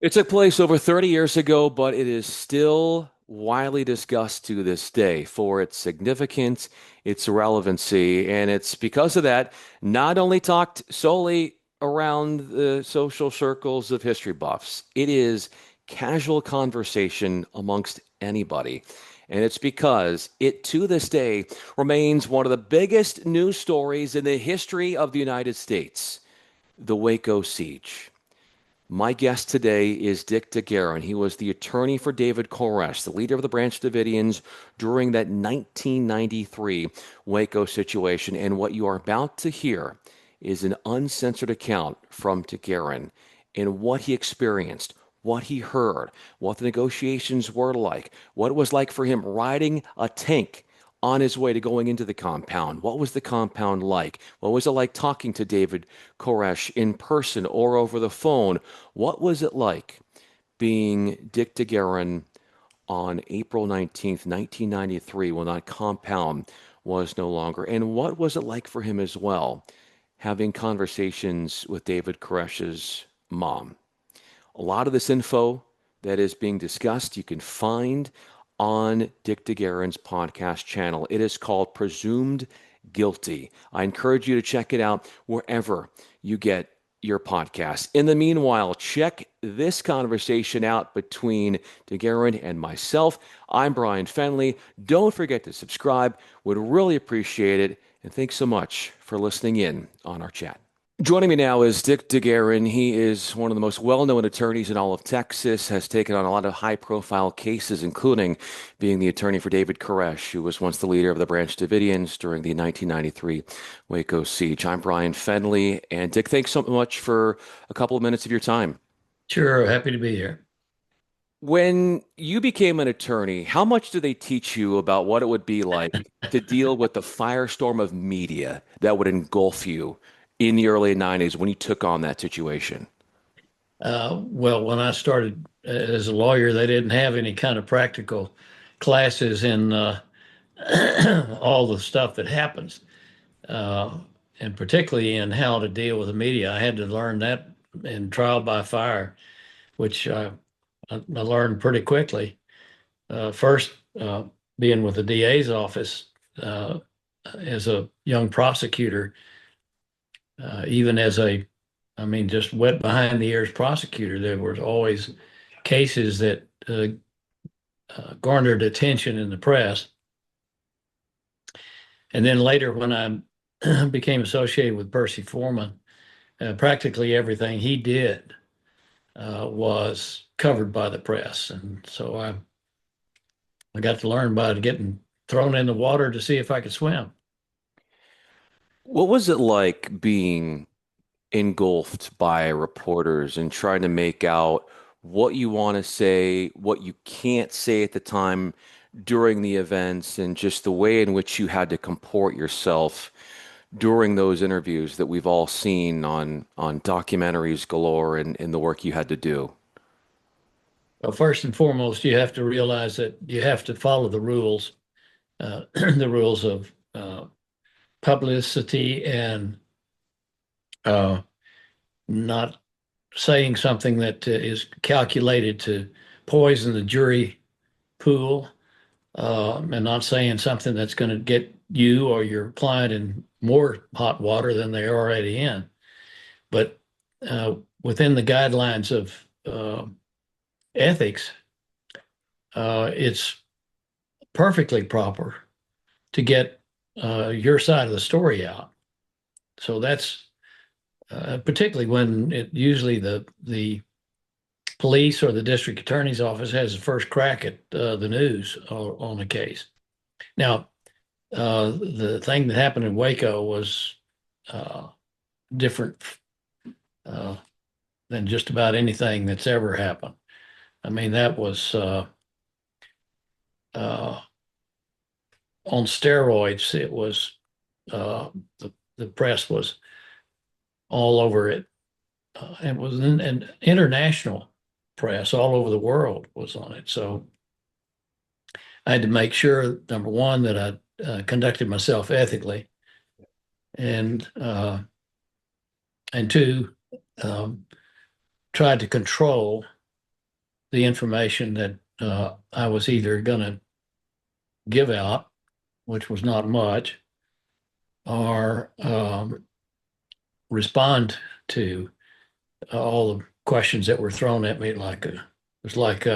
It took place over 30 years ago, but it is still widely discussed to this day for its significance, its relevancy, and it's because of that, not only talked solely around the social circles of history buffs, it is casual conversation amongst anybody. And it's because it, to this day, remains one of the biggest news stories in the history of the United States, the Waco Siege. My guest today is Dick DeGuerin. He was the attorney for David Koresh, the leader of the Branch Davidians during that 1993 Waco situation. And what you are about to hear is an uncensored account from DeGuerin and what he experienced, what he heard, what the negotiations were like, what it was like for him riding a tank on his way to going into the compound. What was the compound like? What was it like talking to David Koresh in person or over the phone? What was it like being Dick DeGuerin on April 19th, 1993, when that compound was no longer? And what was it like for him as well, having conversations with David Koresh's mom? A lot of this info that is being discussed you can find on Dick DeGuerin's podcast channel. It is called Presumed Guilty. I encourage you to check it out wherever you get your podcast. In the meanwhile, check this conversation out between DeGuerin and myself. I'm Bryan Fenley. Don't forget to subscribe. Would really appreciate it. And thanks so much for listening in on our chat. Joining me now is Dick DeGuerin. He is one of the most well-known attorneys in all of Texas, has taken on a lot of high-profile cases, including being the attorney for David Koresh, who was once the leader of the Branch Davidians during the 1993 Waco Siege. I'm Bryan Fenley, and Dick, thanks so much for a couple of minutes of your time. Sure, happy to be here. When you became an attorney, how much did they teach you about what it would be like to deal with the firestorm of media that would engulf you in the early 90s when you took on that situation? Well, when I started as a lawyer, they didn't have any kind of practical classes in all the stuff that happens, uh, and particularly in how to deal with the media. I had to learn that in trial by fire, which I learned pretty quickly. First, being with the DA's office as a young prosecutor, even as just wet behind the ears prosecutor, there was always cases that garnered attention in the press. And then later, when I became associated with Percy Foreman, practically everything he did was covered by the press. And so I got to learn by getting thrown in the water to see if I could swim. What was it like being engulfed by reporters and trying to make out what you want to say, what you can't say at the time during the events, and just the way in which you had to comport yourself during those interviews that we've all seen on documentaries galore and the work you had to do? Well, first and foremost, you have to realize that you have to follow the rules, the rules of publicity and uh, not saying something that is calculated to poison the jury pool, and not saying something that's going to get you or your client in more hot water than they're already in. But within the guidelines of ethics, it's perfectly proper to get your side of the story out. So that's particularly when it usually the police or the district attorney's office has the first crack at the news on a case. Now, the thing that happened in Waco was uh, different uh, than just about anything that's ever happened. I mean, that was uh, on steroids. It was uh, the press was all over it. It was an international press all over the world was on it. So I had to make sure, number one, that I conducted myself ethically, and and two, um, tried to control. the information that I was either going to give out, which was not much, or respond to all the questions that were thrown at me. It was like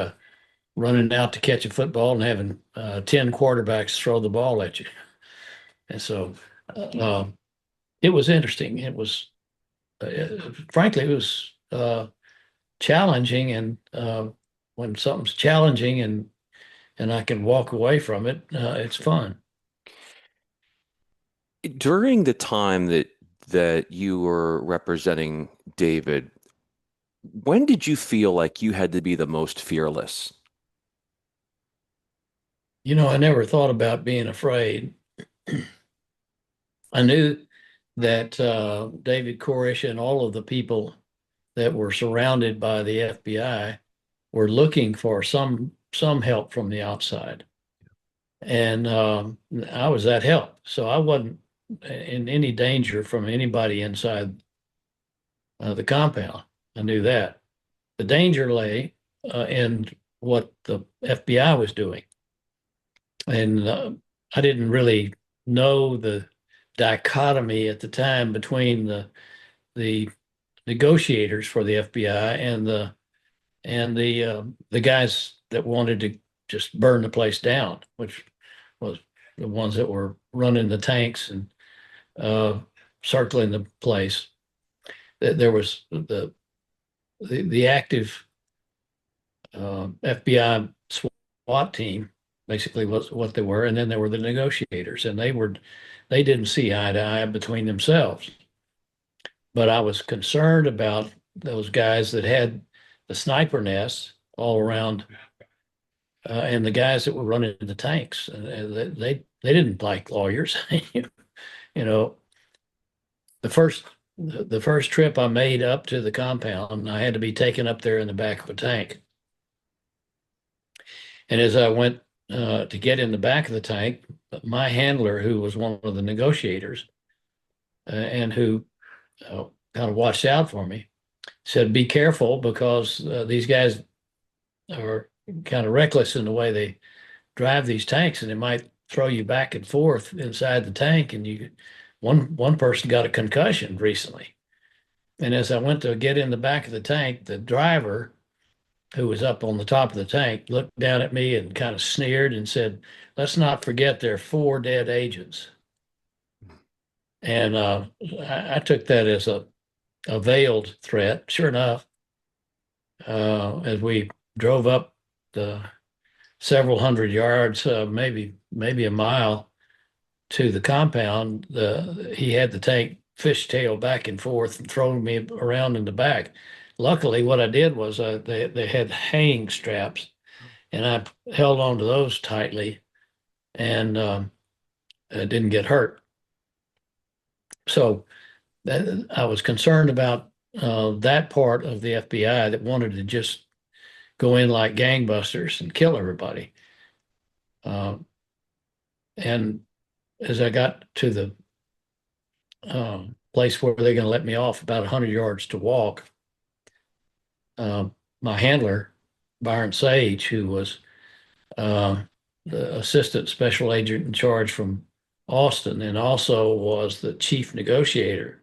running out to catch a football and having 10 quarterbacks throw the ball at you. And so it was interesting. It was, frankly, it was challenging. And when something's challenging and I can walk away from it, it's fun. During the time that you were representing David, when did you feel like you had to be the most fearless? I never thought about being afraid. I knew that David Koresh and all of the people that were surrounded by the FBI were looking for some help from the outside, and I was that help. So I wasn't in any danger from anybody inside the compound. I knew that. The danger lay in what the FBI was doing, and I didn't really know the dichotomy at the time between the negotiators for the FBI and the guys that wanted to just burn the place down, which was the ones that were running the tanks and uh, circling the place. There was the active FBI SWAT team, basically was what they were, and then there were the negotiators, and they didn't see eye to eye between themselves. But I was concerned about those guys that had the sniper nests all around, and the guys that were running the tanks. They didn't like lawyers. You know, the first the first trip I made up to the compound, I had to be taken up there in the back of a tank. And as I went to get in the back of the tank, my handler, who was one of the negotiators and who kind of watched out for me, said, "Be careful because these guys are kind of reckless in the way they drive these tanks, and it might throw you back and forth inside the tank." And one person got a concussion recently. And as I went to get in the back of the tank, the driver, who was up on the top of the tank, looked down at me and kind of sneered and said, "Let's not forget there are 4 dead agents." And I took that as a veiled threat. Sure enough, as we drove up the several hundred yards, maybe a mile to the compound, he had the tank fishtail back and forth and throwing me around in the back. Luckily, what I did was they had hanging straps, and I held on to those tightly and I didn't get hurt. So I was concerned about that part of the FBI that wanted to just go in like gangbusters and kill everybody. Uh, and as I got to the place where they're going to let me off, about 100 yards to walk, uh, my handler, Byron Sage, who was the assistant special agent in charge from Austin and also was the chief negotiator,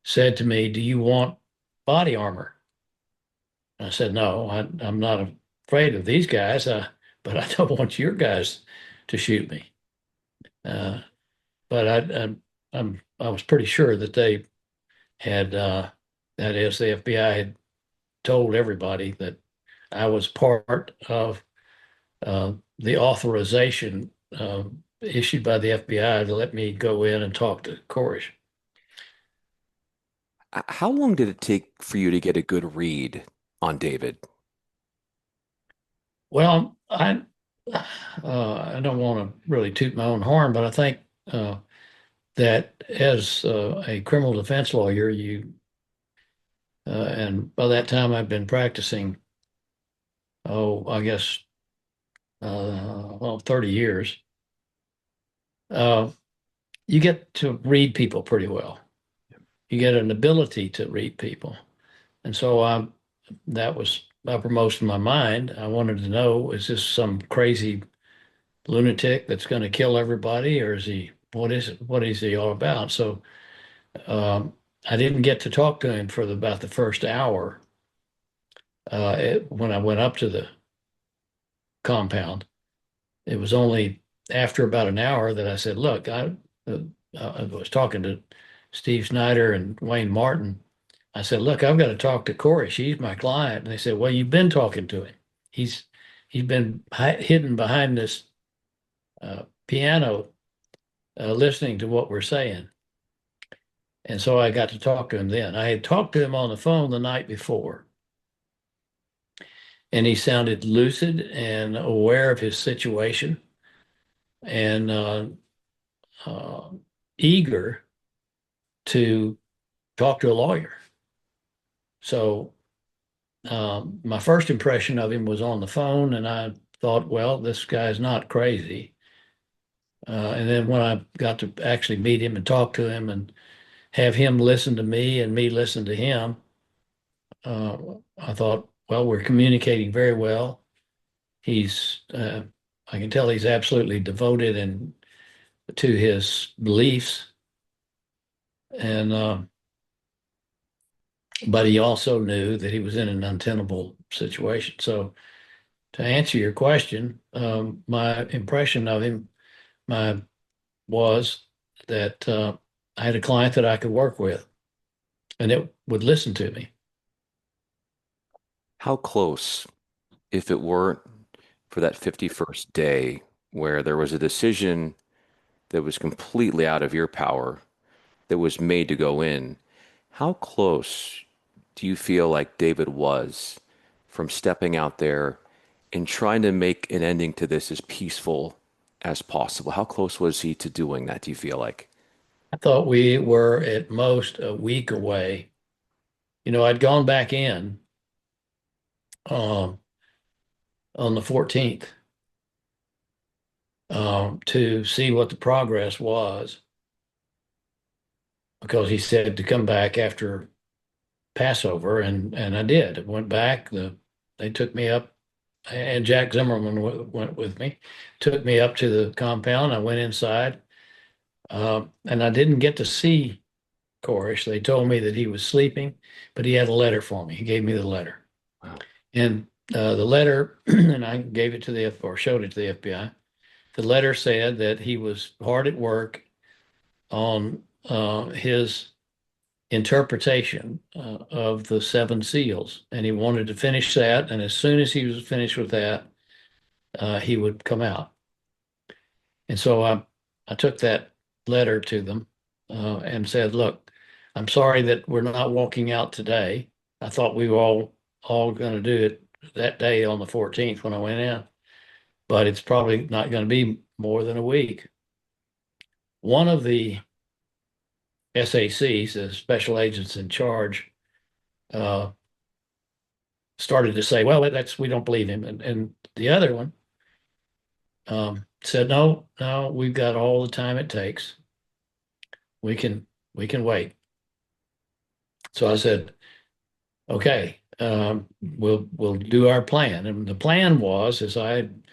said to me, "Do you want body armor?" I said, "No, I'm not afraid of these guys, but I don't want your guys to shoot me." Uh, but I was pretty sure that they had, that is, the FBI had told everybody that I was part of the authorization issued by the FBI to let me go in and talk to Koresh. How long did it take for you to get a good read on David? Well, I don't want to really toot my own horn, but I think that as a criminal defense lawyer, and by that time I've been practicing, I guess, well, 30 years, uh, you get to read people pretty well. You get an ability to read people. And so that was uppermost in my mind. I wanted to know, is this some crazy lunatic that's going to kill everybody, or is he, what is he all about? So I didn't get to talk to him for about the first hour when I went up to the compound. It was only after about an hour that I said, look, uh, I was talking to Steve Snyder and Wayne Martin. I said, look, I've got to talk to Koresh. He's my client. And they said, well, you've been talking to him. He's been hidden behind this piano, listening to what we're saying. And so I got to talk to him then. I had talked to him on the phone the night before, and he sounded lucid and aware of his situation and uh, eager to talk to a lawyer. So my first impression of him was on the phone, and I thought, well, this guy's not crazy. And then when I got to actually meet him and talk to him and have him listen to me and me listen to him, uh, I thought, well, we're communicating very well. I can tell he's absolutely devoted and to his beliefs, and but he also knew that he was in an untenable situation. So, to answer your question, my impression of him, my was that I had a client that I could work with, and it would listen to me. How close, if it weren't for that 51st day where there was a decision that was completely out of your power that was made to go in, how close do you feel like David was from stepping out there and trying to make an ending to this as peaceful as possible? How close was he to doing that, do you feel like? I thought we were at most a week away. I'd gone back in um, on the 14th to see what the progress was because he said to come back after Passover, and I did. I went back. They took me up, and Jack Zimmerman went with me, took me up to the compound. I went inside, and I didn't get to see Koresh. They told me that he was sleeping, but he had a letter for me. He gave me the letter, Wow. and the letter, and I gave it to or showed it to the FBI. The letter said that he was hard at work on his interpretation of the seven seals, and he wanted to finish that. And as soon as he was finished with that, he would come out. And so I took that letter to them and said, "Look, I'm sorry that we're not walking out today. I thought we were all going to do it that day on the 14th when I went in, but it's probably not going to be more than a week." One of the SACs, the special agents in charge, uh, started to say, "Well, that's we don't believe him," and the other one said, "No, no, we've got all the time it takes. We can wait." So I said, "Okay, we'll do our plan." And the plan was, as I had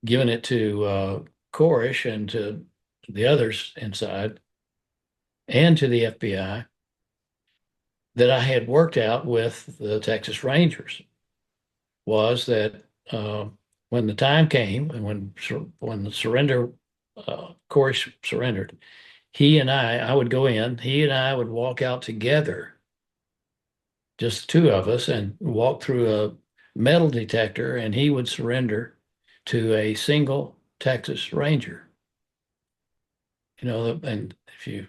given it to Koresh and to the others inside, and to the FBI, that I had worked out with the Texas Rangers, was that when the time came and when the surrender, Koresh surrendered, I would go in, he and I would walk out together, just two of us, and walk through a metal detector, and he would surrender to a single Texas Ranger. And if you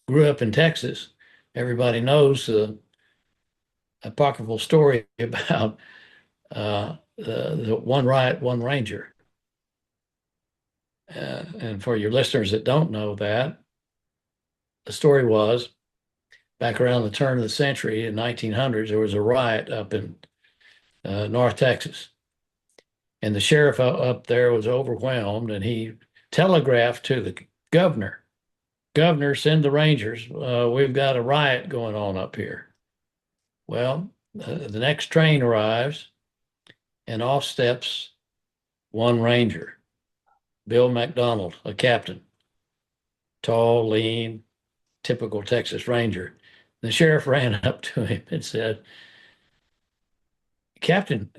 grew up in Texas, everybody knows the apocryphal story about the one riot, one ranger. And for your listeners that don't know that, the story was back around the turn of the century in 1900s, there was a riot up in North Texas. And the sheriff up there was overwhelmed, and he telegraphed to the governor, "Governor, send the Rangers. We've got a riot going on up here." Well, the next train arrives, and off steps one ranger, Bill McDonald, a captain, tall, lean, typical Texas Ranger. The sheriff ran up to him and said, Captain,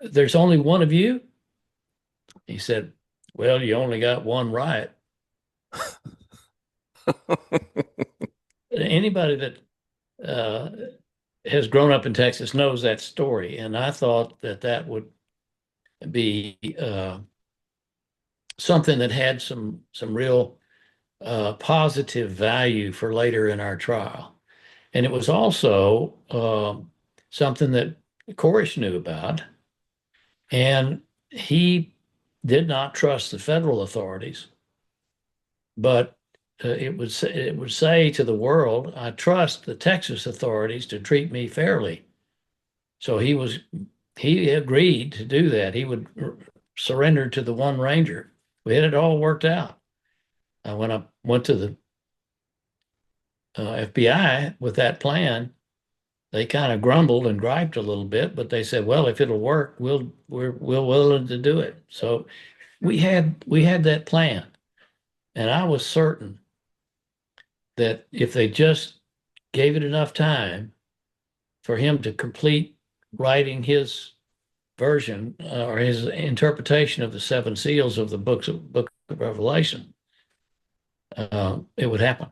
there's only one of you? He said, well, you only got one right. Anybody that uh, has grown up in Texas knows that story. And I thought that that would be something that had some real positive value for later in our trial. And it was also something that Koresh knew about. And he did not trust the federal authorities, but it would say to the world, I trust the Texas authorities to treat me fairly. So he agreed to do that. He would surrender to the one ranger. We had it all worked out. When I went to the FBI with that plan, they kind of grumbled and griped a little bit, but they said, "Well, if it'll work, we're willing to do it." So we had that plan, and I was certain that if they just gave it enough time for him to complete writing his version or his interpretation of the seven seals of the book of Revelation, it would happen.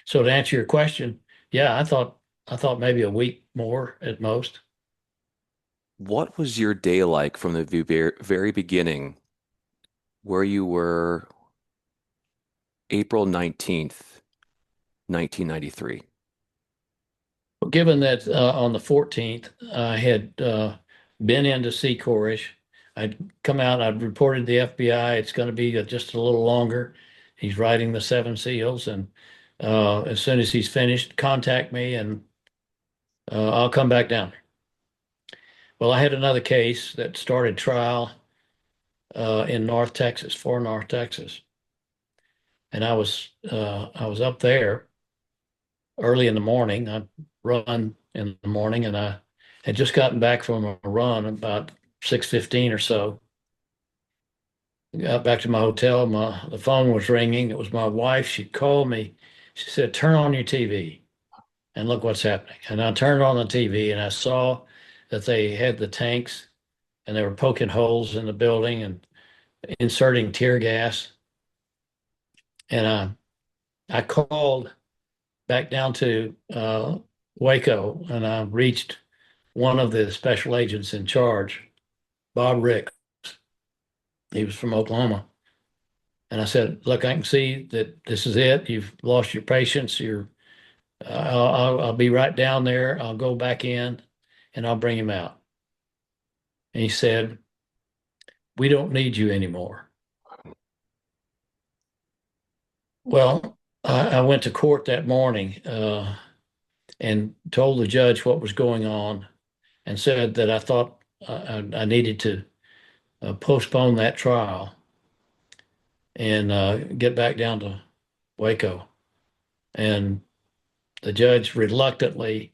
So to answer your question, yeah, I thought maybe a week more at most. What was your day like from the very beginning, where you were April 19th, 1993? Given that on the 14th, I had been in to see Koresh. I'd come out, I'd reported to the FBI. It's going to be just a little longer. He's writing the seven seals, and as soon as he's finished, contact me, and I'll come back down. Well, I had another case that started trial in North Texas, for North Texas, and I was up there early in the morning. I run in the morning, and I had just gotten back from a run about 6:15 or so. Got back to my hotel. The phone was ringing. It was my wife. She called me. She said, "Turn on your TV and look what's happening." And I turned on the TV, and I saw that they had the tanks, and they were poking holes in the building and inserting tear gas. And I called back down to Waco, and I reached one of the special agents in charge, Bob Rick. He was from Oklahoma. And I said, "Look, I can see that this is it. You've lost your patience. I'll be right down there. I'll go back in and I'll bring him out." And he said, "We don't need you anymore." Well, I went to court that morning and told the judge what was going on and said that I thought I needed to postpone that trial and get back down to Waco. And the judge reluctantly,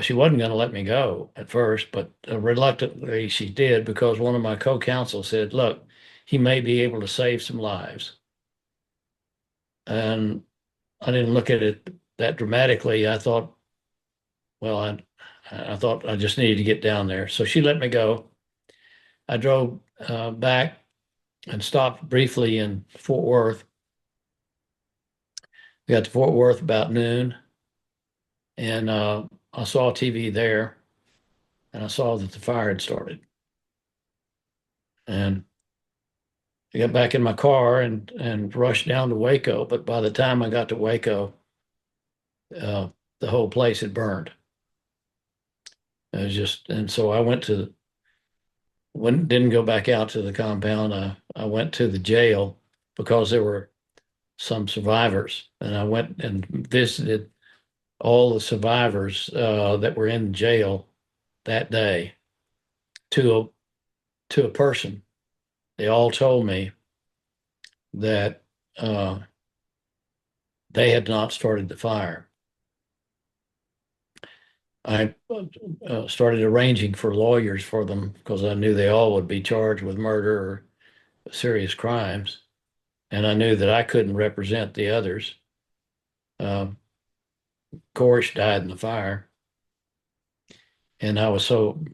she wasn't going to let me go at first, but reluctantly she did, because one of my co-counsel said, "Look, he may be able to save some lives." And I didn't look at it that dramatically. I thought, well, I thought I just needed to get down there. So she let me go. I drove back and stopped briefly in Fort Worth. We got to Fort Worth about noon, and I saw TV there, and I saw that the fire had started. And I got back in my car and rushed down to Waco. But by the time I got to Waco, the whole place had burned. It was just, and so I didn't go back out to the compound. I went to the jail because there were some survivors, and I went and visited all the survivors that were in jail that day to a person. They all told me that they had not started the fire. I started arranging for lawyers for them because I knew they all would be charged with murder or serious crimes, and I knew that I couldn't represent the others. Uh, Koresh died in the fire, and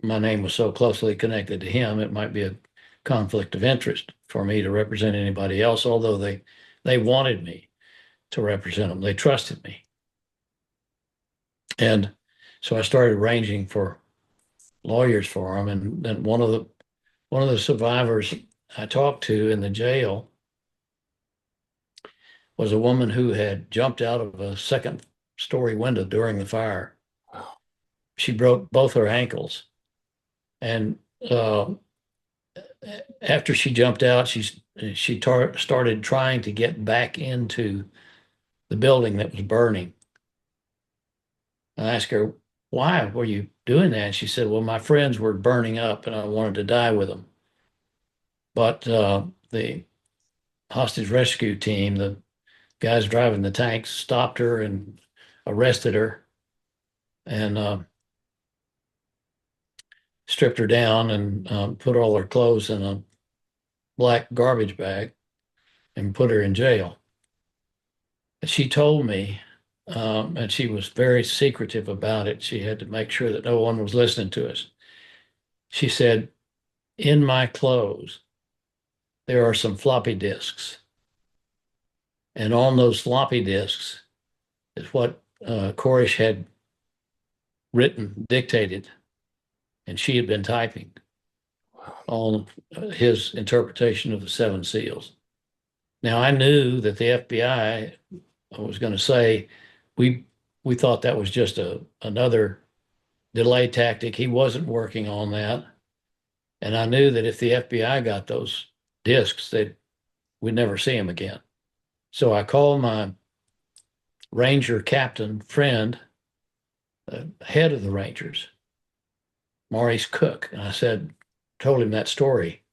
my name was so closely connected to him, it might be a conflict of interest for me to represent anybody else, although they wanted me to represent them. They trusted me. And so I started arranging for lawyers for them. And then one of the survivors I talked to in the jail was a woman who had jumped out of a second story window during the fire. She broke both her ankles. And after she jumped out, started trying to get back into the building that was burning. I asked her, why were you doing that? And she said, well, my friends were burning up and I wanted to die with them. But the hostage rescue team, the guys driving the tanks, stopped her and arrested her and stripped her down and put all her clothes in a black garbage bag and put her in jail. And she told me, and she was very secretive about it. She had to make sure that no one was listening to us. She said, in my clothes, there are some floppy disks. And on those floppy disks is what Koresh had written, dictated, and she had been typing on his interpretation of the seven seals. Now, I knew that the FBI was going to say, we we thought that was just another delay tactic. He wasn't working on that. And I knew that if the FBI got those discs, we'd never see him again. So I called my Ranger captain friend, head of the Rangers, Maurice Cook, and told him that story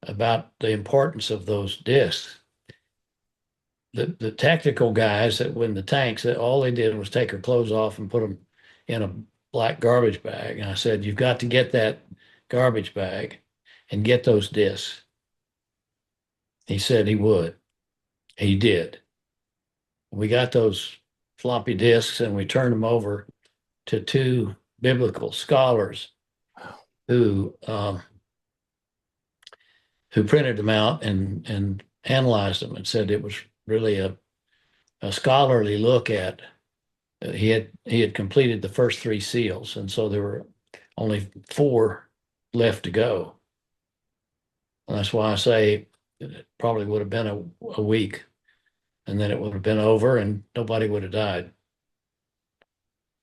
about the importance of those discs. The tactical guys that were in the tanks, that all they did was take her clothes off and put them in a black garbage bag. And I said, you've got to get that garbage bag and get those discs. He said he would. He did. We got those floppy disks and we turned them over to two biblical scholars who printed them out and analyzed them and said it was really a scholarly look at. He had completed the first three seals, and so there were only four left to go. And that's why I say it probably would have been a week, and then it would have been over, and nobody would have died.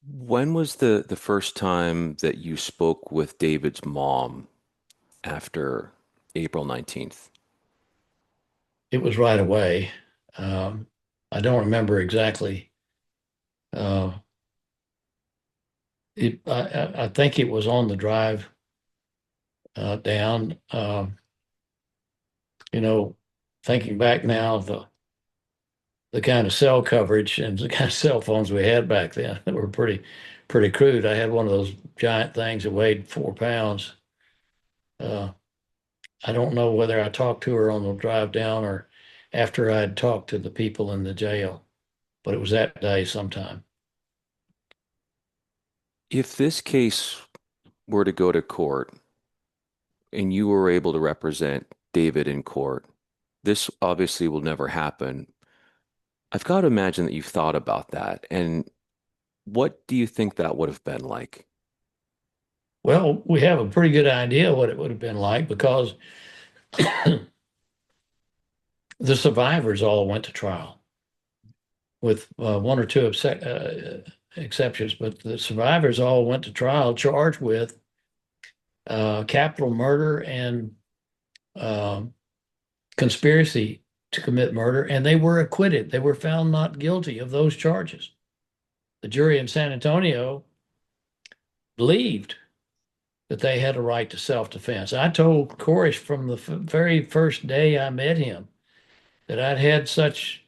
When was the first time that you spoke with David's mom after April 19th? It was right away. Um, I don't remember exactly. Uh, I think it was on the drive down. You know, thinking back now, the kind of cell coverage and the kind of cell phones we had back then that were pretty crude. I had one of those giant things that weighed 4 pounds. Uh, I don't know whether I talked to her on the drive down or after I'd talked to the people in the jail, but it was that day sometime. If this case were to go to court and you were able to represent David in court, this obviously will never happen. I've got to imagine that you've thought about that. And what do you think that would have been like? Well, we have a pretty good idea what it would have been like because the survivors all went to trial with one or two exceptions, but the survivors all went to trial charged with capital murder and uh, conspiracy to commit murder, and they were acquitted. They were found not guilty of those charges. The jury in San Antonio believed that they had a right to self-defense. I told Koresh from the very first day I met him that I'd had such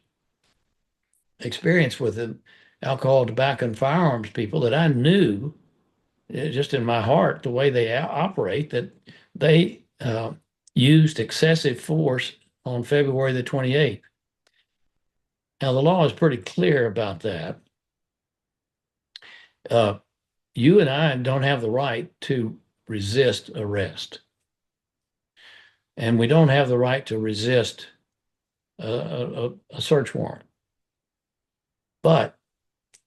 experience with the alcohol, tobacco, and firearms people that I knew just in my heart, the way they operate, that they used excessive force on February the 28th. Now, the law is pretty clear about that. Uh, you and I don't have the right to resist arrest, and we don't have the right to resist a search warrant. But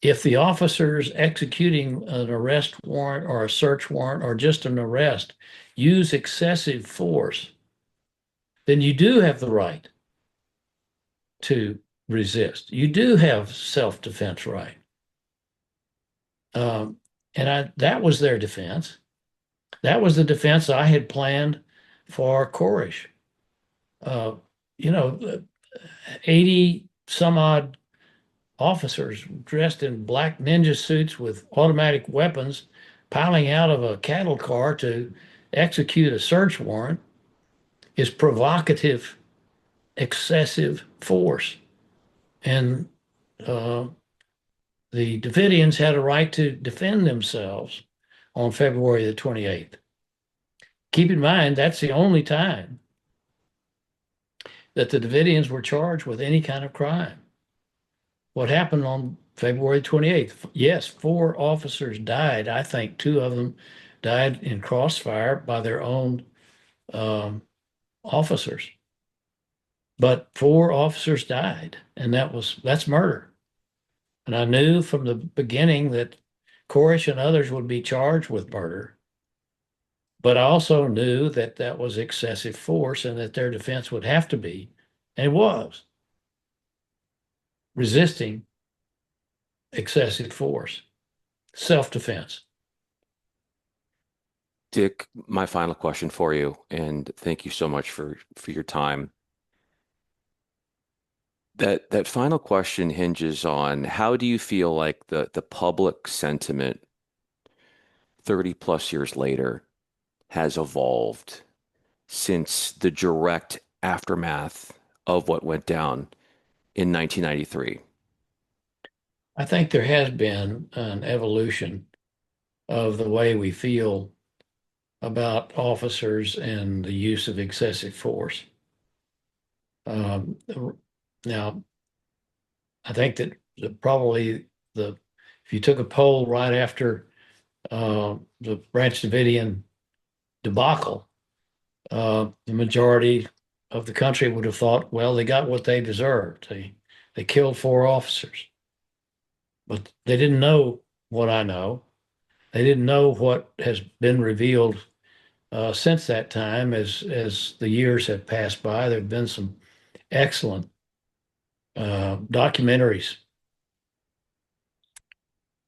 if the officers executing an arrest warrant or a search warrant or just an arrest use excessive force, then you do have the right to resist. You do have self-defense right. And that was their defense. That was the defense I had planned for Koresh. Uh, you know, 80 some odd officers dressed in black ninja suits with automatic weapons piling out of a cattle car to execute a search warrant is provocative, excessive force. And uh, the Davidians had a right to defend themselves on February the 28th. Keep in mind, that's the only time that the Davidians were charged with any kind of crime. What happened on February 28th? Yes, 4 officers died. I think 2 of them died in crossfire by their own um, officers. But 4 officers died, and that's murder. And I knew from the beginning that Koresh and others would be charged with murder. But I also knew that that was excessive force and that their defense would have to be, and it was, resisting excessive force, self-defense. Dick, my final question for you, and thank you so much for your time. That final question hinges on how do you feel like the public sentiment 30 plus years later has evolved since the direct aftermath of what went down in 1993? I think there has been an evolution of the way we feel about officers and the use of excessive force. Um, Now, I think that probably if you took a poll right after the Branch Davidian debacle, the majority of the country would have thought, well, they got what they deserved. They killed 4 officers, but they didn't know what I know. They didn't know what has been revealed since that time. As the years have passed by, there have been some excellent documentaries,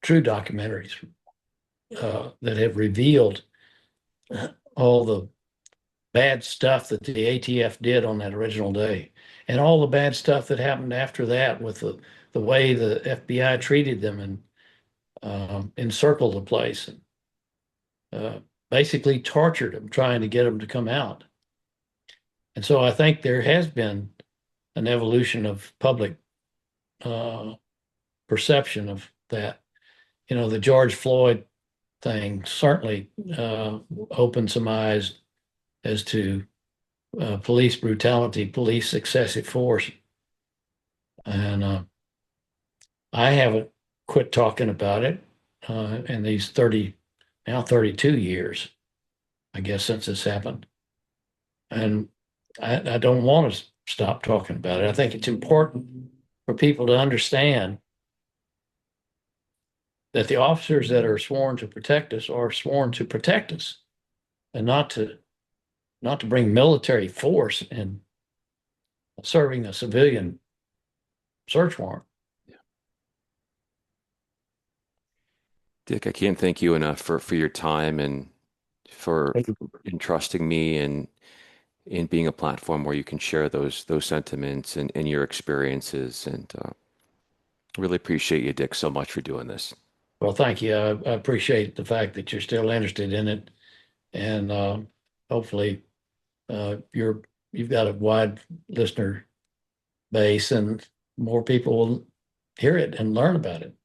true documentaries that have revealed all the bad stuff that the ATF did on that original day, and all the bad stuff that happened after that with the way the FBI treated them and encircled the place and basically tortured them, trying to get them to come out. And so I think there has been an evolution of public uh, perception of that. You know, the George Floyd thing certainly opened some eyes as to police brutality, police excessive force. And I haven't quit talking about it in these 32 years, I guess, since this happened. And I don't want to stop talking about it. I think it's important for people to understand that the officers that are sworn to protect us are sworn to protect us and not to bring military force in serving a civilian search warrant. Dick, I can't thank you enough for your time and for entrusting me and in being a platform where you can share those sentiments and your experiences. And really appreciate you, Dick, so much for doing this. Well, thank you. I appreciate the fact that you're still interested in it, and hopefully, you've got a wide listener base, and more people will hear it and learn about it.